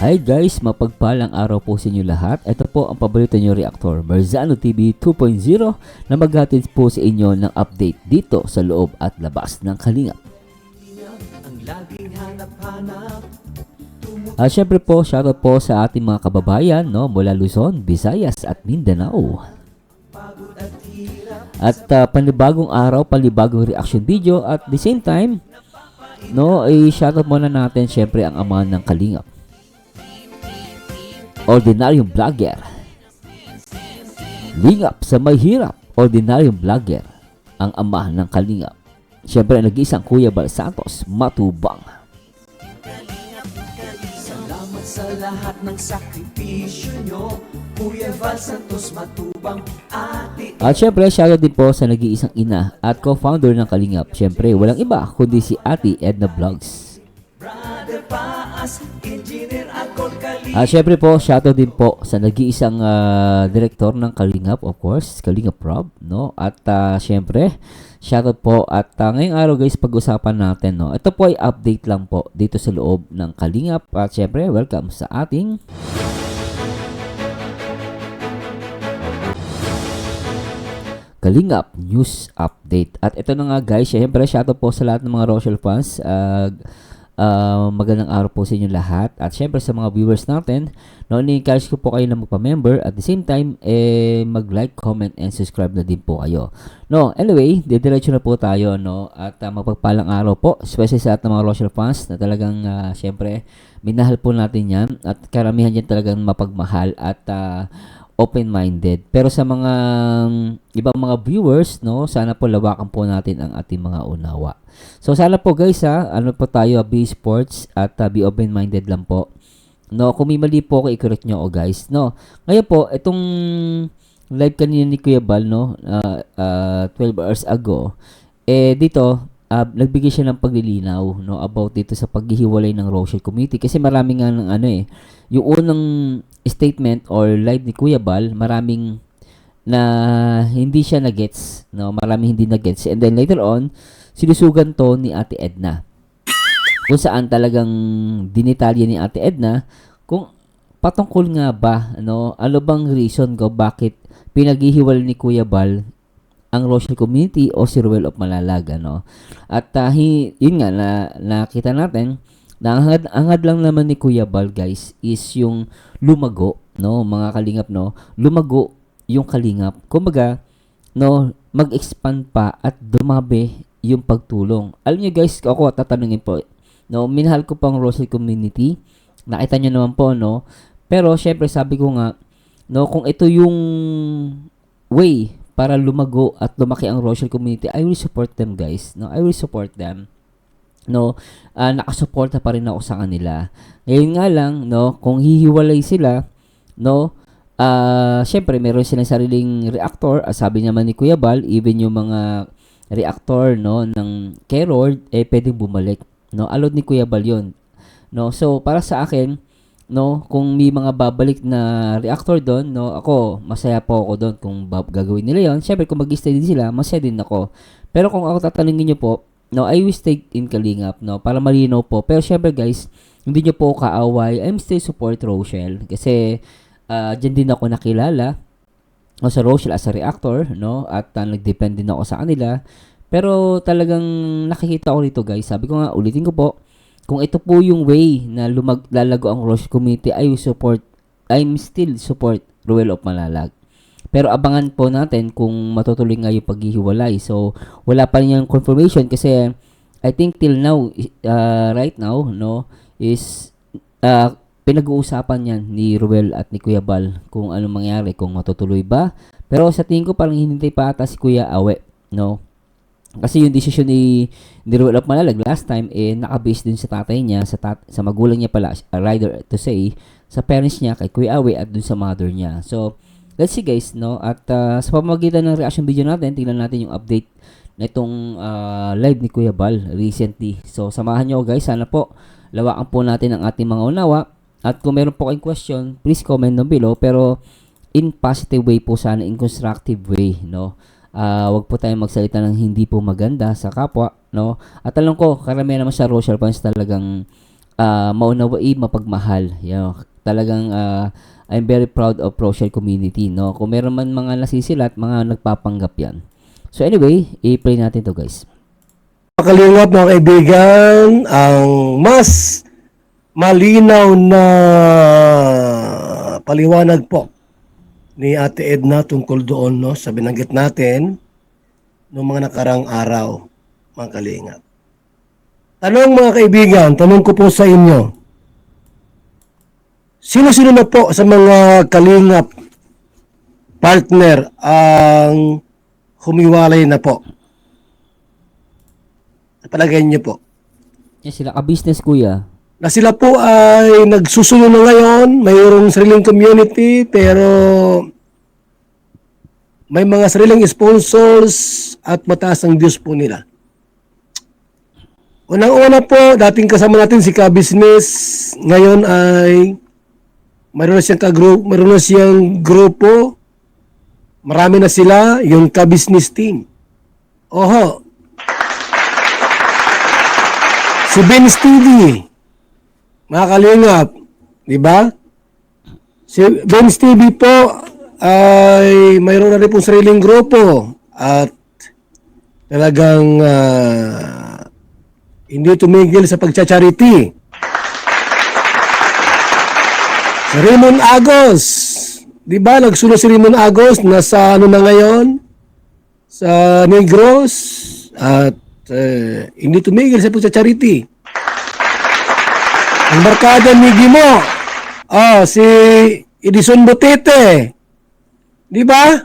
Hi guys, mapagpalang araw po sa inyo lahat. Ito po ang paborito nyo reactor, Marzano TV 2.0 na maghatid po sa inyo ng update dito sa loob at labas ng Kalingap. At syempre po, shoutout po sa ating mga kababayan mula Luzon, Visayas at Mindanao. At panibagong araw, panibagong reaction video at the same time, i-shoutout muna natin syempre ang ama ng Kalingap. Ordinaryong vlogger. Lingap sa may hirap, ordinaryong vlogger, ang ama ng Kalingap. Siyempre, nag-iisang Kuya Val Santos, matubang. Salamat sa lahat ng sakripisyo nyo, Kuya Val Santos, matubang ate. At siyempre, shoutout din po sa nag-iisang ina at co-founder ng Kalingap. Siyempre, walang iba kundi si Ate Edna Vlogs. Brother Paas, Engineer Akol Kalingap. At syempre po, shoutout din po sa nag-iisang director ng Kalingap, of course, Kalingap Rob, At syempre, shoutout po at ngayong araw guys, pag-usapan natin, Ito po ay update lang po dito sa loob ng Kalingap. At syempre, welcome sa ating Kalingap News Update. At ito na nga guys, syempre, shoutout po sa lahat ng mga Rochelle fans. Magandang araw po sa inyo lahat. At syempre sa mga viewers natin, ni-encourage ko po kayo na magpa-member. At the same time, mag-like, comment, and subscribe na din po kayo. Anyway, didiretso na po tayo, At mapagpalang araw po, especially sa lahat ng mga Rochelle fans na talagang, syempre, minahal po natin yan. At karamihan yan talagang mapagmahal at open-minded. Pero sa mga ibang mga viewers, sana po lawakan po natin ang ating mga unawa. So sana po guys, po tayo, be sports at be open-minded lang po. Kung may mali po ako, i-correct nyo ako guys. Ngayon po, itong live kanina ni Kuya Val, 12 hours ago, dito, nagbigay siya ng paglilinaw, about dito sa paghihiwalay ng Rochelle community. Kasi marami nga ng yung unang statement or live ni Kuya Val, maraming na hindi siya na-gets, maraming hindi na-gets. And then later on, sinusugan to ni Ate Edna. Kung saan talagang dinitalya ni Ate Edna kung patungkol nga ba, ano bang reason ko bakit pinaghihiwalay ni Kuya Val ang Rochelle community o si Ruel of Malalag, At yun nga, nakita natin na ang hangad lang naman ni Kuya Val guys is yung lumago, mga Kalingap, lumago yung Kalingap. Kumbaga, mag-expand pa at dumabi yung pagtulong. Alam niyo guys, ako tatanungin po, minahal ko pang Rochelle community. Nakita niyo naman po, Pero syempre sabi ko nga, kung ito yung way para lumago at lumaki ang Rochelle community, I will support them guys. I will support them. Nakasuporta pa rin ako sa kanila. Ngayon nga lang, kung hihiwalay sila, syempre meron silang sariling reactor. Sabi naman ni Kuya Val, even yung mga reactor ng Kerord pwedeng bumalik, allowed ni Kuya Val yun, so para sa akin, kung may mga babalik na reactor doon, ako masaya po ako doon kung gagawin nila yon. Syempre kung mag-stay din sila, masaya din ako. Pero kung ako tatanungin niyo po, I will stay in Kalingap, para malinaw po. Pero syempre guys, hindi niyo po kaaway, I'm still support Rochelle kasi dyan din ako nakilala sa Rochelle as a reactor, at nag-depend din ako sa kanila. Pero talagang nakikita ko rito guys, sabi ko nga, ulitin ko po, kung ito po yung way na lalago ang Rochelle community, I'm still support Ruel of Malalag. Pero abangan po natin kung matutuloy nga yung paghihiwalay. So wala pa rin yung confirmation kasi I think till now, right now, is pinag-uusapan yan ni Ruel at ni Kuya Val kung anong mangyari, kung matutuloy ba. Pero sa tingin ko parang hinintay pa ata si Kuya Awe, Kasi yung decision ni Ruel of Malalag last time, naka-base din sa tatay niya, sa magulang niya pala, rather to say, sa parents niya, kay Kuya Awe at dun sa mother niya. So, let's see guys, At sa pamamagitan ng reaction video natin, tingnan natin yung update na itong live ni Kuya Val recently. So, samahan nyo guys, sana po lawakan po natin ang ating mga unawa. At kung meron po kayong question, please comment down below. Pero in positive way po sana, in constructive way, wag po tayong magsalita ng hindi po maganda sa kapwa, At alam ko, karamihan naman sa Rochelle fans talagang maunawai, mapagmahal. Talagang I'm very proud of Rochelle community, no? Kung meron man mga nasisilat, mga nagpapanggap yan. So anyway, i-play natin to guys. Kalingap mga kaibigan, ang mas malinaw na paliwanag po ni Ate Edna tungkol doon, no, sa binanggit natin noong mga nakarang araw, mga kalingap. Tanong mga kaibigan, tanong ko po sa inyo, sino-sino na po sa mga kalingap partner ang humiwalay na po? Palagay niyo po. Yan sila, ka-business kuya. Na sila po ay nagsusunod na ngayon, mayroong sariling community, pero may mga sariling sponsors at mataas ang views po nila. Unang-una po, dating kasama natin si Ka-Business, ngayon ay mayroon na siyang grupo, marami na sila, yung Ka-Business team. Oho, si Benz TV, mga kalingap, di ba? Si Benz TV po ay mayroon na rin pong sariling grupo at talagang hindi tumigil sa pagcha-charity. Si Raymond Agos, di ba? Nagsunod si Raymond Agos, nasa ano na ngayon? Sa Negros at hindi tumigil sa pagcha-charity. Ang barkada ni Gimo, si Edison Botete, di ba?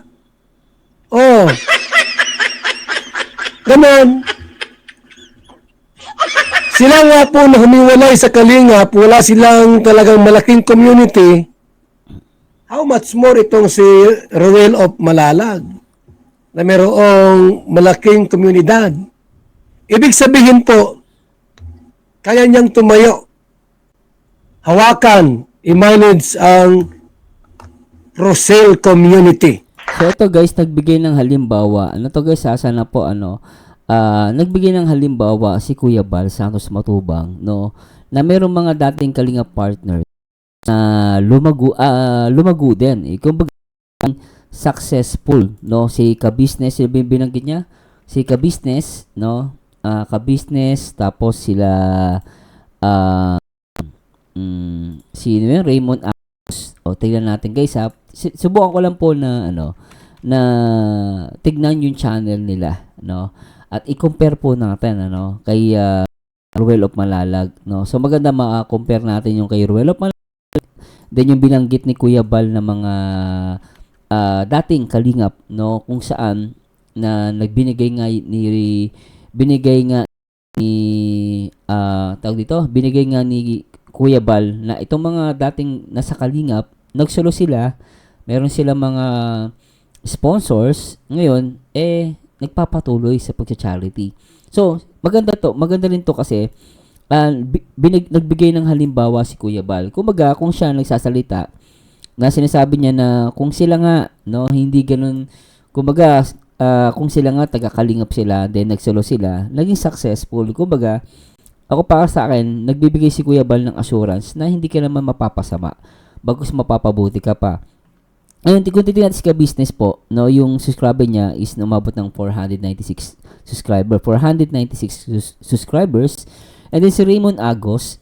Ganon. Sila nga po na humiwalay sa Kalingap, wala silang talagang malaking community. How much more itong si Roel of Malalag na mayroong malaking komunidad. Ibig sabihin po, kaya niyang tumayo, hawakan, i-manage ang Rosel community. So ito guys, nagbigay ng halimbawa. Ano to guys, sana po nagbigay ng halimbawa si Kuya Bal Santos Matubang, no, na mayroong mga dating Kalinga partner na lumago din. Kumbaga successful, no, si Ka-Business, yung binanggit niya, si Ka-Business, no, Ka-Business, tapos sila si Raymond Agos. Tignan natin guys ha. Subukan ko lang po na na tignan yung channel nila, no. At i-compare po natin kay Ruel of Malalag, no. So maganda ma-compare natin yung kay Ruel of Malalag, then yung binanggit ni Kuya Bal na mga dating kalingap, no, kung saan na binigay nga ni Kuya Bal na itong mga dating nasa kalingap, nagsolo sila, meron sila mga sponsors, ngayon nagpapatuloy sa pagcha-charity. So maganda rin to kasi nagbigay ng halimbawa si Kuya Bal. Kumbaga kung siya nagsasalita, na sinasabi niya na kung sila nga, no, hindi ganun, kumbaga kung sila nga taga-kalingap sila, then nagsolo sila, naging successful. Kumbaga ako, para sa akin, nagbibigay si Kuya Bal ng assurance na hindi ka naman mapapasama, bagkus mapapabuti ka pa. Ayun, kung titignan natin si Ka-Business po, no, yung subscriber niya is umabot ng 496 subscribers. And then si Raymond Agos,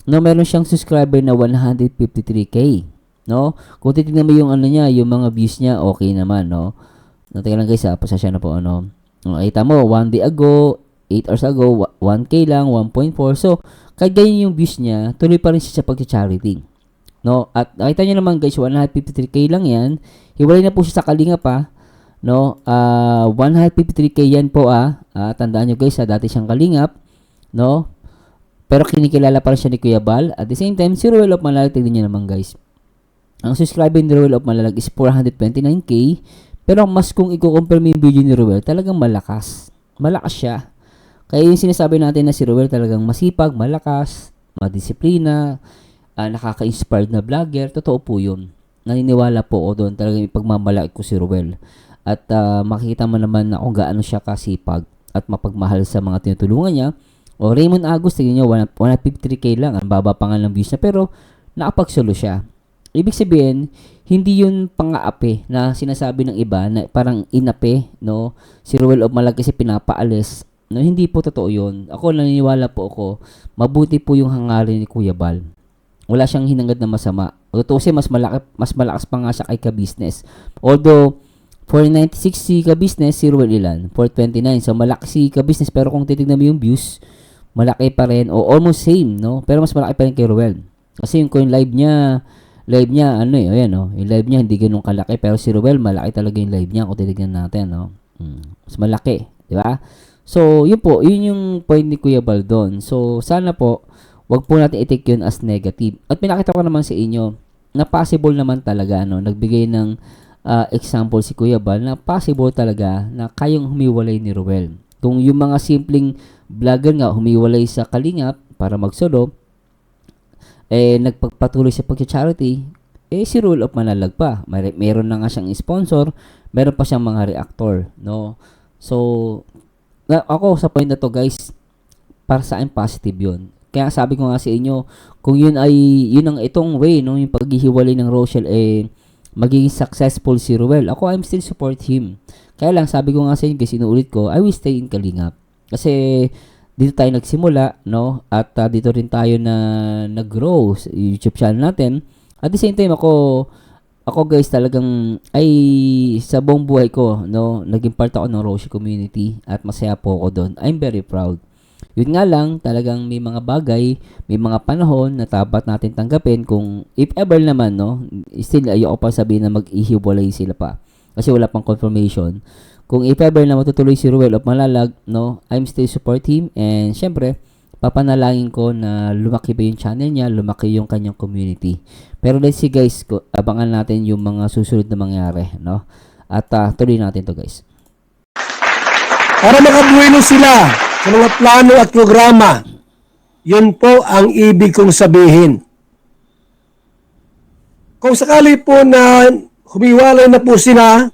no, meron siyang subscriber na 153k, no. Kung titignan mo yung niya, yung mga views niya, okay naman, no. Tingnan lang guys, pasasya na po, kita mo, 1 day ago, 8 hours ago, 1k lang, 1.4. So, kahit ganyan yung views niya, tuloy pa rin siya sa pag-charity, no. At nakita niyo naman guys, 153k lang yan. Hiwalay na po siya sa Kalinga pa, no. 153k yan po tandaan niyo guys, dati siyang Kalingap, no. Pero kinikilala pa rin siya ni Kuya Bal. At the same time, si Roel of Malalag, tignan niyo naman guys. Ang subscriber ni Roel of Malalag is 429k. Pero mas kung i-compare mo yung video ni Roel, talagang malakas. Malakas siya. Kaya yung sinasabi natin na si Roel talagang masipag, malakas, madisiplina, nakaka-inspired na vlogger. Totoo po yun. Naniniwala po ako doon. Talagang ipagmamalaki ko si Roel. At makikita mo naman na kung gaano siya kasipag at mapagmahal sa mga tinutulungan niya. O Raymond Agus, tingin nyo, 153k lang. Ang baba pa nga ng views niya. Pero, nakapagsolo siya. Ibig sabihin, hindi yun pang-aapi na sinasabi ng iba na parang inapi, no? Si Ruel of Malag kasi pinapaalis. No, hindi po totoo yun. Ako, naniniwala po ako, mabuti po yung hangarin ni Kuya Bal. Wala siyang hinangad na masama. Totoo siya, mas malakas pa nga siya kay ka-business. Although, 496 si ka-business, si Ruel ilan? 429. So, malaki si ka-business. Pero kung titignan mo yung views, malaki pa rin, o almost same, no? Pero mas malaki pa rin kay Ruel. Kasi yung live niya, ano eh, ayan, no? Yung live niya, hindi ganun kalaki. Pero si Ruel, malaki talaga yung live niya kung titignan natin, no? Mas malaki, di ba? So, yun po, yun yung point ni Kuya Bal doon. So, sana po, wag po natin i-take yun as negative. At pinakita ko naman sa inyo, na possible naman talaga, no? Nagbigay ng example si Kuya Bal na possible talaga na kayang humiwalay ni Ruel. Kung yung mga simpleng vlogger nga humiwalay sa Kalingap para magsolo, nagpagpatuloy sa pag-charity, si Ruel of Manalag pa. Meron na nga siyang sponsor, meron pa siyang mga reactor, no? So, ako sa point na to, guys, para sa akin positive yun. Kaya sabi ko nga sa inyo, kung yun ang itong way, no, yung paghihiwalay ng Rochelle, magiging successful si Ruel. Ako, I'm still support him. Kaya lang, sabi ko nga sa inyo, guys, inuulit ko, I will stay in Kalingap. Kasi, dito tayo nagsimula, no? At dito rin tayo na nag-grow sa YouTube channel natin. At the same time, ako guys, talagang, sa buong buhay ko, no? Naging part ako ng Rochelle community at masaya po ako doon. I'm very proud. Yun nga lang, talagang may mga bagay, may mga panahon na dapat natin tanggapin kung if ever naman, no, still ayoko pa sabihin na mag-ihiwalay sila pa. Kasi wala pang confirmation. Kung if ever na matutuloy si Ruel of Malalag, no, I'm still support him. And syempre, papanalangin ko na lumaki pa yung channel niya, lumaki yung kanyang community. Pero let's see guys, abangan natin yung mga susunod na mangyari, no? At tuloy natin to guys. Para makabuelo sila sa mga plano at programa. Yun po ang ibig kong sabihin. Kung sakali po na humiwalay na po sila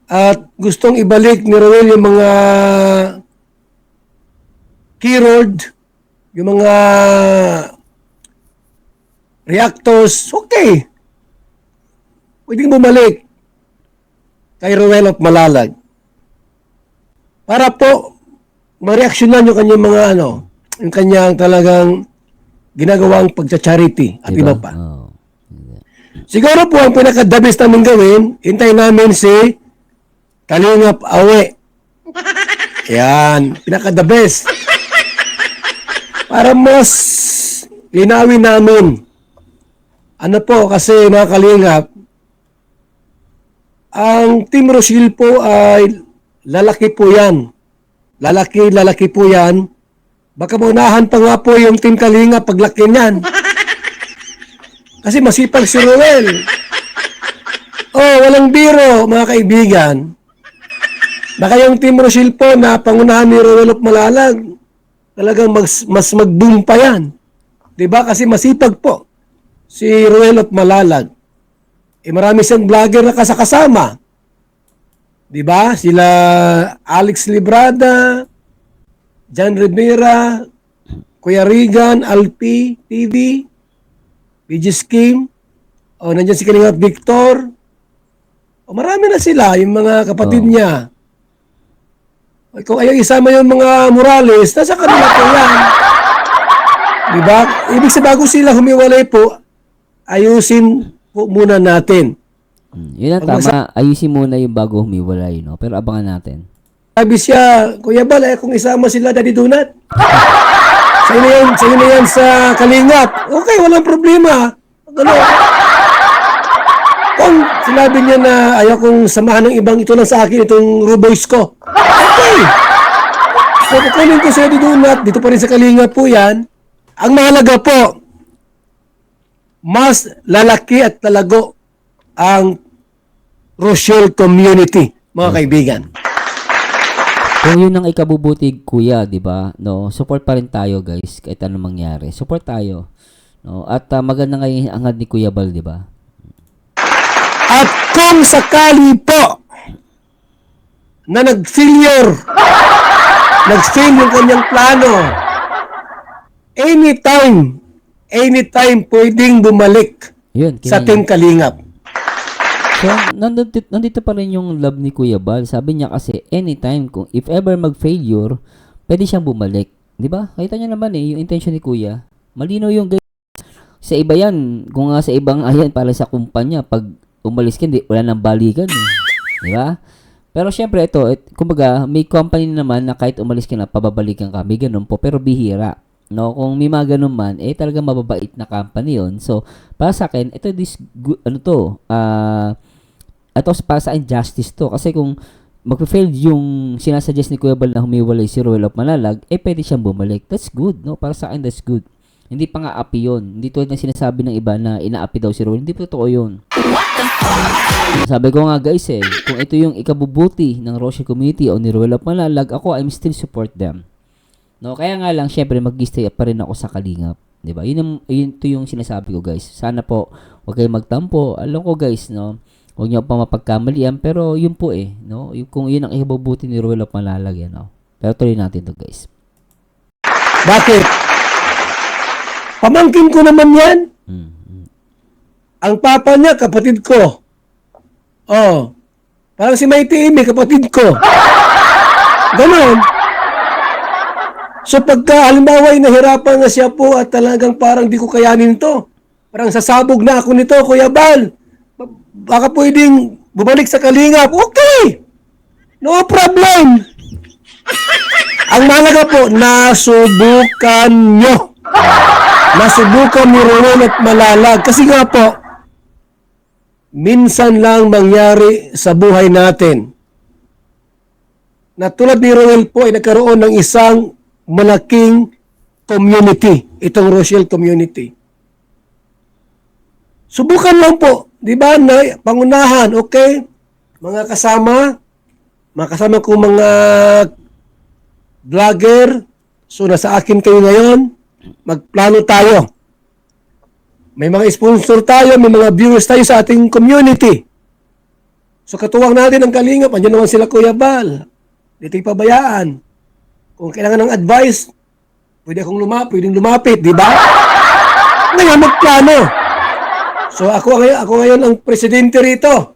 at gustong ibalik ni Ruel yung mga keyword, yung mga reactors, okay. Pwedeng bumalik kay Ruel of Malalag. Para po mareaksyonan yung kanyang mga yung kanyang talagang ginagawang pagcha-charity at Diba? iba pa. Oh. Siguro po ang pinaka-the best namin gawin, hintay namin si Kalingap Awe. Yan, pinaka-the best. Para mas linawin namin. Ano po, kasi mga Kalingap, ang Team Rochelle po ay lalaki po yan. Lalaki po yan. Baka maunahan pa nga po yung Team Kalingap paglaki niyan. Kasi masipag si Ruel. Walang biro, mga kaibigan. Baka yung Team Rochelle po na pangunahan ni Ruel of Malalag, talagang mas mag-boom pa yan. Diba? Kasi masipag po si Ruel of Malalag. Marami siyang vlogger na kasama. Diba? Sila Alex Librada, John Rivera, Kuya Regan, Alpi, TV, BG Scheme, nandiyan si Kalingap Victor. Marami na sila, yung mga kapatid niya. Kung ayaw isama yung mga Morales, nasa kanila po yan. Diba? Ibig sabihin, bago sila humiwalay po, ayusin po muna natin. Yun ang tama. Ayusin muna yung bago humiwalay, no? Pero abangan natin. Sabi siya, Kuya Bal, kung isama sila, Daddy Donut. Sa'yo na yan sa Kalingap. Okay, walang problema. Kung sinabi niya na ayaw kong samahan ng ibang, ito lang sa akin, itong Ruboys ko. Okay. So, kukunin ko sa Daddy Donut, dito pa rin sa Kalingap po yan. Ang mahalaga po, mas lalaki at talago ang Rochelle community, mga kaibigan. Kung yun ang ikabubuti, kuya, di ba? No, support pa rin tayo, guys, kahit anong mangyari. Support tayo. No, at maganda nga yung hangad ni Kuya Bal, di ba? At kung sakali po na nag-failure nag-fail yung kanyang plano. Anytime pwedeng bumalik Yun, sa kinaya. Team Kalingap. So, nandito pa rin yung love ni Kuya Bal. Sabi niya kasi, anytime, kung if ever mag-failure, pwede siyang bumalik. Di ba? Kita niyo naman yung intention ni Kuya. Malino yung guys. Sa iba yan, kung nga sa ibang ayan, para sa kumpanya, pag umalis ka, wala nang balikan. Di ba? Pero syempre, kumbaga, may company naman na kahit umalis ka na, pababalikan ka. May ganun po, pero bihira. No, kung may mga ganun man, talaga mababait na company yon. So, para sa akin, ito para sa akin justice to. Kasi kung magpe-fail yung sinasuggest ni Kuya Bal na humiwalay si Roel of Malalag, pwede siyang bumalik. That's good, no? Para sa akin, that's good. Hindi pa nga api yun. Hindi tulad ng sinasabi ng iba na inaapi daw si Roel. Hindi po totoo yun. Sabi ko nga guys kung ito yung ikabubuti ng Rochelle community o ni Roel of Malalag, ako, I'm still support them. No, kaya nga lang syempre mag-stay pa rin ako sa Kalingap, 'di ba? Yun yung sinasabi ko, guys. Sana po wag kayong magtampo. Alam ko, guys, no. Huwag niyo pa mapagkamalian, pero yun po no. Kung yun ang ihabubuti ni Roel of Malalag, no. Pero tuloy natin 'to, guys. Bakit? Pamangkin ko naman 'yan. Ang papa niya kapatid ko. Oh. Parang si Mighty Amy, kapatid ko. Ganon. So pagka halimbawa nahirapan na siya po at talagang parang di ko kayanin to, parang sasabog na ako nito, Kuya Bal, baka pwedeng bumalik sa Kalingap. Okay! No problem! Ang mahalaga po, nasubukan nyo. Nasubukan ni Roel at Malalag. Kasi nga po, minsan lang mangyari sa buhay natin na tulad ni Roel po ay nagkaroon ng isang malaking community, itong Rochelle community. Subukan lang po, di ba, na pangunahan, okay? Mga kasama ko mga vlogger, so nasa akin kayo ngayon, magplano tayo. May mga sponsor tayo, may mga viewers tayo sa ating community. So katuwang natin ang Kalingap, andyan naman sila Kuya Bal. Dito pabayaan. Kung kailangan ng advice, pwedeng lumapit, di ba? Ngayon, magplano. So, ako ngayon ang presidente rito.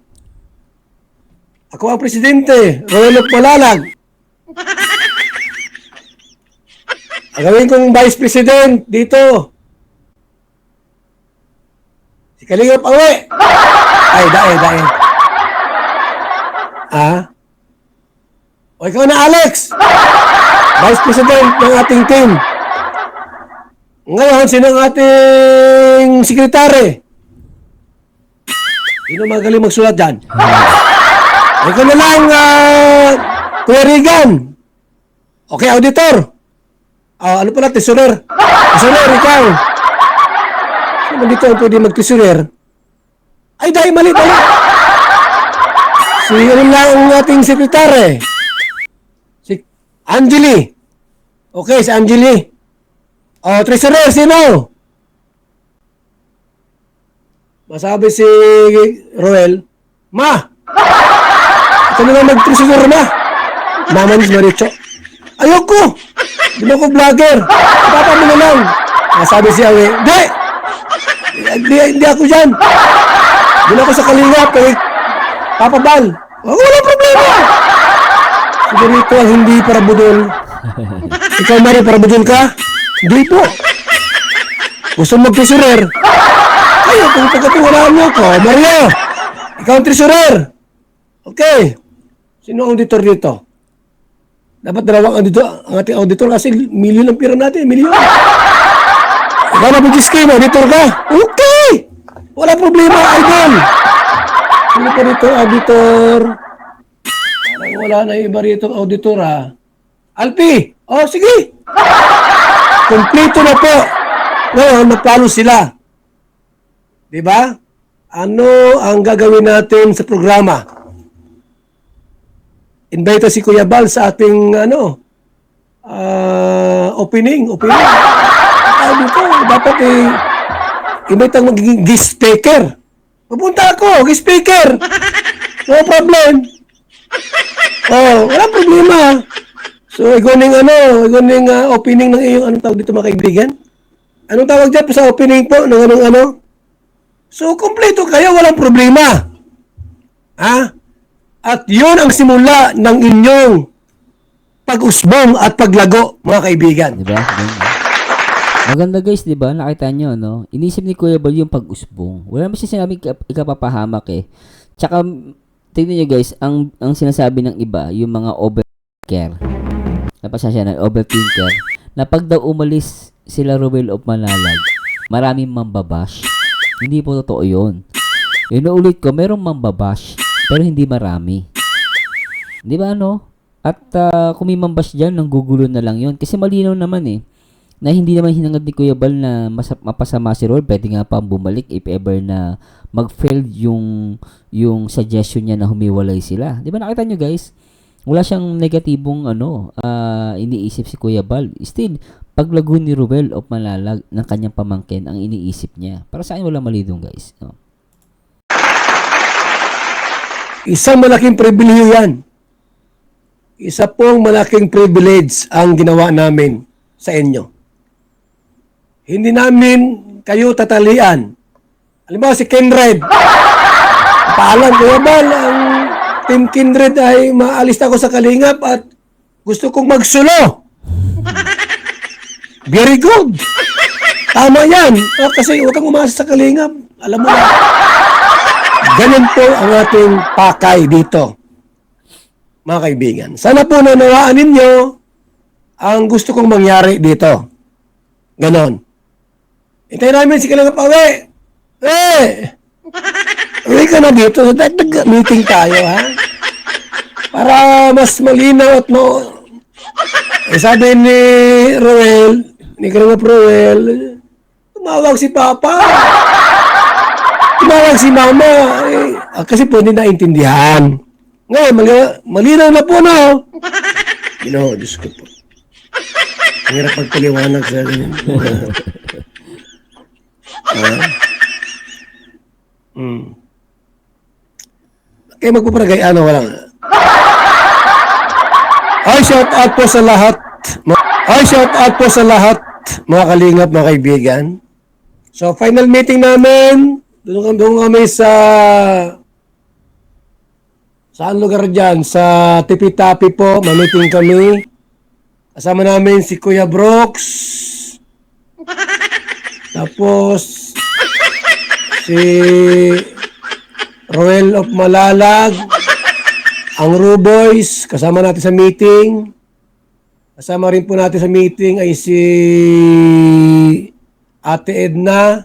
Ako ang presidente, Roel of Malalag. Ang gawin kong vice president dito. Si Kalingap Awe. Ay, dae. O, ikaw na, Alex. Vice President ng ating team. Ngayon, sino ang ating sekretary? Sino magaling magsulat dyan? Ikaw na lang, Kuya Regan. Okay, auditor. Ano pala, tesorer? Tesorer, ikaw. Sino dito ang pwede mag-tesorer? Ay, dahil mali. Sino lang ang ating sekretary? Angeli. Okay, si Angeli. Treasurer, sino? Masabi si Roel, Ma! Ito na lang mag-treasurer, Ma. Mama ni Maricho. Ayoko! Di ba ako vlogger? Papa mo na lang. Masabi si Awe, Hindi ako dyan. Di na ako sa Kalingap. Papa Bal. Wala problema. Sigurito ang hindi para budol. Ikaw, Mari, para budol ka? Hindi po. Gusto mag-treasurer? Ay, kung pagkatiwalaan mo ko, Mario, ikaw ang treasurer. Okay. Sino ang auditor dito? Dapat dalawang auditor, ang ating auditor kasi milyon ang pira natin, milyon. Ikaw na pag-scheme, auditor ka? Okay. Wala problema, idol. Sino pa dito, auditor? Wala na iba rito auditor, Alpi! Sige! Kompleto na po. Ngayon, magplano sila. Diba? Ano ang gagawin natin sa programa? Invite si Kuya Bal sa ating, opening. Dito, dapat invite ang magiging guest speaker. Pupunta ako, guest speaker. No problem. Wala problema. So, iguning opening ng iyong anong tawag dito mga kaibigan? Anong tawag dyan sa opening po ng anong ano? So, kompleto kayo, walang problema. Ha? At yun ang simula ng inyong pag-usbong at paglago, mga kaibigan. Di ba? Ganun. Maganda guys, di ba? Nakita nyo, no? Inisip ni Kuya Bal yung pag-usbong. Wala naman siya sinabing ikapapahamak eh. Tsaka, tingnan nyo guys, ang sinasabi ng iba, yung mga overcare. Napasya siya na overthinker. Na pag daw umalis sila Ruel of Malalag, maraming mambabash. Hindi po totoo yun. Inuulit ko, merong mambabash, pero hindi marami. Di ba no? At kung may mambash dyan, nanggugulo na lang yun. Kasi malinaw naman eh, na hindi naman hinangad ni Kuya Bal na mapasama si Ruel. Pwede nga pa bumalik if ever na mag-fail yung suggestion niya na humiwalay sila. Di ba nakita nyo guys? Wala siyang negatibong iniisip si Kuya Bal. Still, paglago ni Ruel of Malalag ng kanyang pamangkin ang iniisip niya. Para sa akin wala mali doon guys. No? Isang malaking pribilehyo yan. Isa pong malaking privilege ang ginawa namin sa inyo. Hindi namin kayo tatalian. Halimbawa si Kenred. Paalam, Kuya Bal, ang Team Kindred ay maalis na ako sa Kalingap at gusto kong magsulo. Very good. Tama yan. Kasi huwag kang umasa sa Kalingap. Alam mo na. Ganun po ang ating pakay dito. Mga kaibigan. Sana po nanawaan ninyo ang gusto kong mangyari dito. Ganon. Hintayin namin si Kalingap Awe. Uwi ka na dito. Meeting tayo, ha? Para mas malinaw at sabi ni Roel, ni Kalingap Roel, tumawag si Papa. Tumawag si Mama. Kasi po hindi naintindihan. Ngayon, malinaw na po, no? Diyos ko po. Ang hirap pagpaliwanag sa ganyan. Kaya magpaparagay, walang. Shout out po sa lahat. Shout out po sa lahat, mga kalingap, mga kaibigan. So, final meeting namin, doon kami saan lugar dyan? Sa Tipi-Tapi po, ma-meeting kami. Kasama namin si Kuya Brooks. Tapos, si Roel of Malalag. Ang Ruboys, kasama natin sa meeting. Kasama rin po natin sa meeting ay si Ate Edna.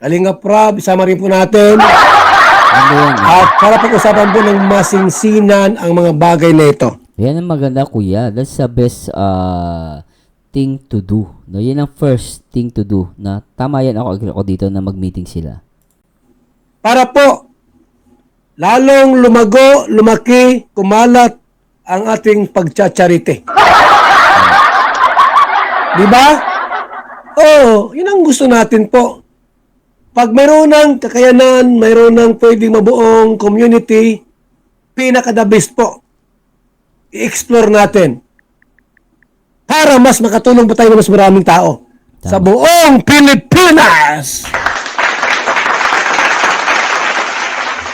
Kalingap Rob, isama rin po natin. At para pag-usapan po ng masingsinan ang mga bagay na ito. Yan ang maganda kuya. That's the best thing to do. No, yan ang first thing to do. Na tama yan ako dito na mag-meeting sila. Para po lalong lumago, lumaki, kumalat ang ating pagchacharite. Di ba? Oo, yun ang gusto natin po. Pag mayroon ng kakayanan, mayroon ng pwedeng mabuong community, pinaka-the best po. I-explore natin. Para mas makatulong pa tayo ng mas maraming tao. Tama. Sa buong Pilipinas!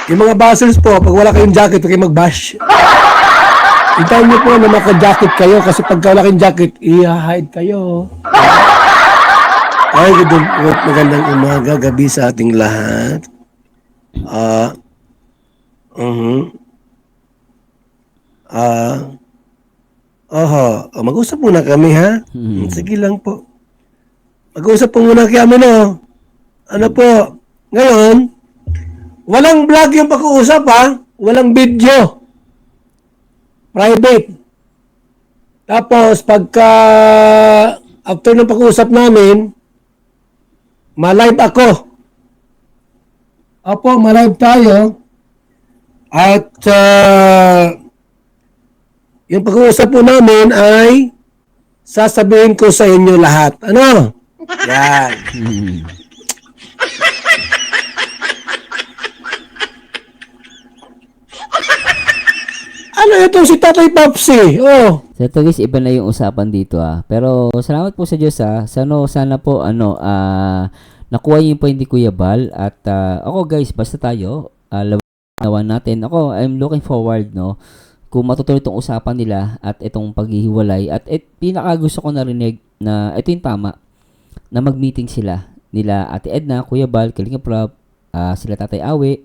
Yung mga bashers po, pag wala kayong jacket, huwag kayong mag-bash. Hintayin niyo po na maka-jacket kayo kasi pagka wala kayong jacket, i-hide kayo. Ay, magandang umaga, gabi sa ating lahat. Mag-usap muna kami, ha? Sige lang po. Mag-usap po muna kami, no? Ano po? Ngayon, walang vlog yung pag-uusap, ha? Walang video. Private. Tapos, pagka after ng pag-uusap namin, ma-live ako. Opo, ma-live tayo. At yung pag-uusap po namin ay sasabihin ko sa inyo lahat. Ano? Yan. Ano itong si Tatay Papsi? Oh, So ito guys, iba na yung usapan dito Pero salamat po sa Diyos sana po nakuha yung point ni Kuya Bal at ako guys, basta tayo lawan natin. Ako, I'm looking forward kung matutuloy itong usapan nila at itong paghihiwalay at pinaka gusto ko narinig na ito yung tama na mag-meeting sila nila Ate Edna, Kuya Bal, Kalinga Prab, sila Tatay Awe,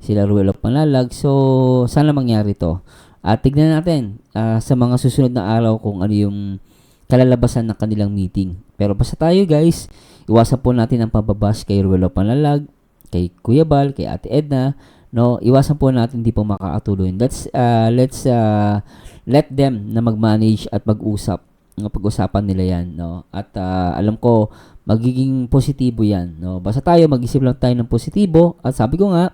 sila Ruel of Malalag. So sana mangyari to. At tignan natin sa mga susunod na araw kung ano yung kalalabasan ng kanilang meeting. Pero basta tayo guys, iwasan po natin ang pambabash kay Ruel of Malalag, kay Kuya Bal, kay Ate Edna. Iwasan po natin hindi po makakatuloy. Let's let them na mag-manage at mag-usap. Pag-usapan nila yan. At alam ko, magiging positibo yan. Basta tayo, mag-isip lang tayo ng positibo. At sabi ko nga,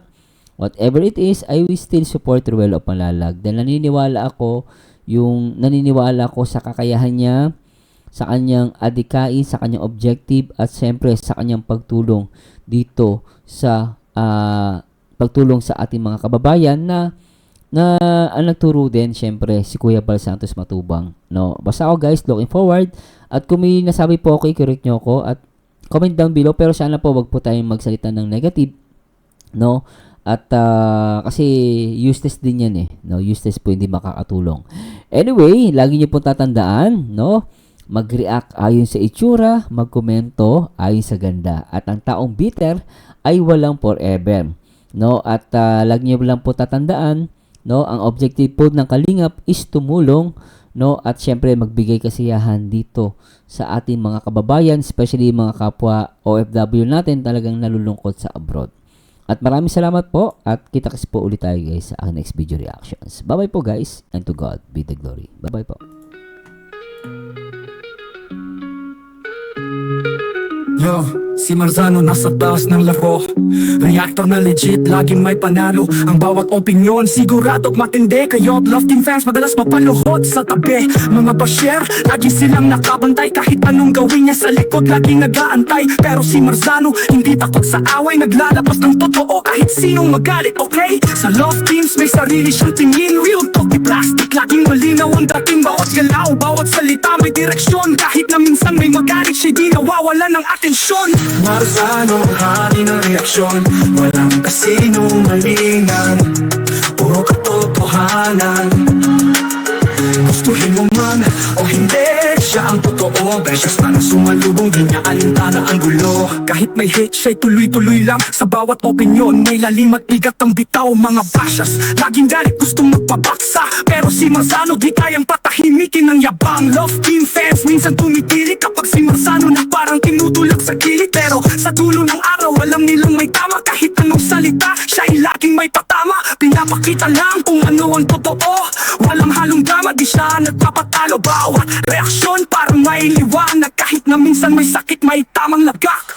whatever it is, I will still support Ruel of Malalag. Dahil naniniwala ako sa kakayahan niya, sa kanyang adikain, sa kanyang objective, at siyempre sa kanyang pagtulong dito sa pagtulong sa ating mga kababayan na ang nagturo din siyempre si Kuya Bal Santos Matubang. Basta ako guys, looking forward. At kung may nasabi po ako, i-correct nyo ako at comment down below. Pero sana po wag po tayong magsalita ng negative. At kasi useless din yan useless po, hindi makakatulong. Anyway, lagi nyo po tatandaan, mag-react ayon sa itsura, magkomento ayon sa ganda. At ang taong bitter ay walang forever. At lagi nyo lang po tatandaan, ang objective po ng Kalingap is tumulong, at syempre magbigay kasiyahan dito sa ating mga kababayan, especially mga kapwa OFW natin talagang nalulungkot sa abroad. At maraming salamat po at kita-kits po ulit tayo guys sa aking next video reactions. Bye-bye po guys, and to God be the glory. Bye-bye po. Yo, si Marzano nasa taas ng laro. Reactor na legit, laging may panalo. Ang bawat opinyon, siguradong matindi. Kayo Love Team fans, madalas mapaluhod sa tabi. Mga basher, lagi silang nakabantay. Kahit anong gawin niya sa likod, laging nag-aantay. Pero si Marzano, hindi takot sa away. Naglalabas ng totoo kahit sinong magalit, okay? Sa Love Teams, may sarili siyang tingin. Real talk, di plastic, laging malinaw ang dating. Bawat galaw, bawat salita may direksyon. Kahit na minsan may magalit, siya di nawawala ng atensyon. Marzano, hari ng reaksyon. Walang kasinong malingan, puro katotohanan. Gustuhin mo man o hindi, siya ang totoo. Beses na nang sumalubong, di niya alintana ang gulo. Kahit may hate, siya'y tuloy-tuloy lang. Sa bawat opinyon, may lalim at bigat ang bitaw. Mga bashers, laging galit, gustong magpabaksa. Pero si Marzano, di kayang patahimikin ng yabang. Love Team fans, minsan tumitili kapag si Marzano na parang tinutulak sa gilid. Pero sa dulo ng araw, alam nilang may tama. Kahit anong salita, siya'y laging may patama. Pinapakita lang kung ano ang totoo. Walang halong drama, di siya nagpapatalo. Bawat reaksyon parang may liwanag. Kahit na minsan may sakit, may tamang lagak.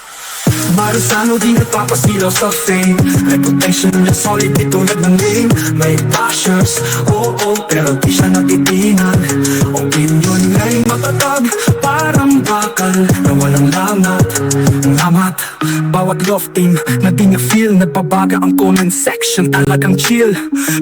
Marzano di nagpapasilaw sa fame. Reputation niya solid, di tulad ng name. May bashers, oo, pero di siya natitingan. Opinion niya'y matatag, parang bakal na walang lamat. Lamat, bawat Love Team na di niya feel. Nagbabaga ang comment section, talagang chill.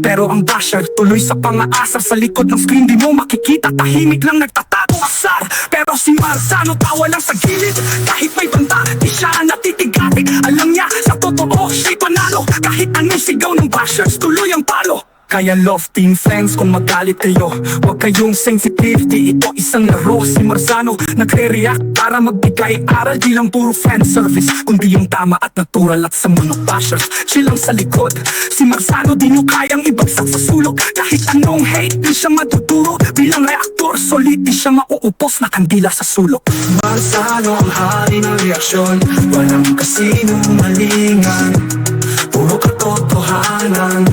Pero ang basher, tuloy sa pang-aasar. Sa likod ng screen di mo makikita, tahimik lang nagtatago asar. Pero si Marzano tawa lang sa gilid. Kahit may banta, di siya natitigatik. Alam niya, sa totoo, siya'y panalo. Kahit anong sigaw ng bashers, tuloy ang palo. Kaya Love Team fans, kung magalit kayo, huwag kayong sensitivity, ito isang laro. Si Marzano nagre-react para magbigay aral. Di lang puro fan service, kundi yung tama at natural. At sa mga bashers, chill lang sa likod. Si Marzano di nyo kayang ibagsak sa sulok. Kahit anong hate, di siya matuturo. Bilang reaktor, solid, di siya mauupos na kandila sa sulok. Marzano ang hari ng reaksyon. Walang kasinong malingan, puro katotohanan.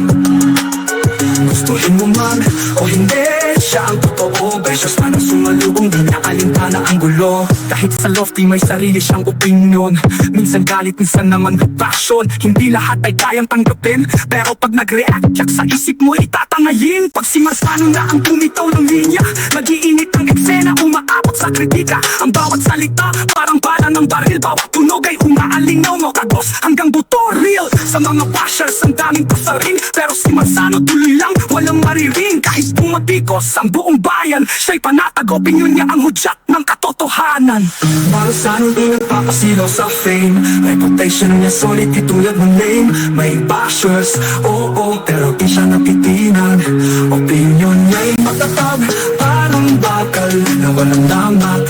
Gustuhin mo man o hindi, siya ang totoo. Beses na nang sumalubong, di niya alintana ang gulo. Kahit sa lofty may sarili siyang opinion. Minsan galit, minsan naman with passion. Hindi lahat ay kayang tanggapin, pero pag nag-react yak sa isip mo itatangayin. Pag si Marzano na ang bumitaw ng linya, mag-iinit ang eksena, umaabot sa kritika. Ang bawat salita parang bala ng baril, bawat tunog ay umaalingaw mo kagos hanggang buto real. Sa mga bashers ang daming pasaring, pero si Marzano tuloy lang walang mariring. Kahit pumatikos ang buong bayan, siya'y panatag, opinyon niya ang hudyat ng katotohanan. Marzano di nagpapasilaw sa fame, reputation niya solid di tulad ng name. May bashers, oo, pero di siya napitinan. Opinyon niya'y matatag, parang bakal na walang damat.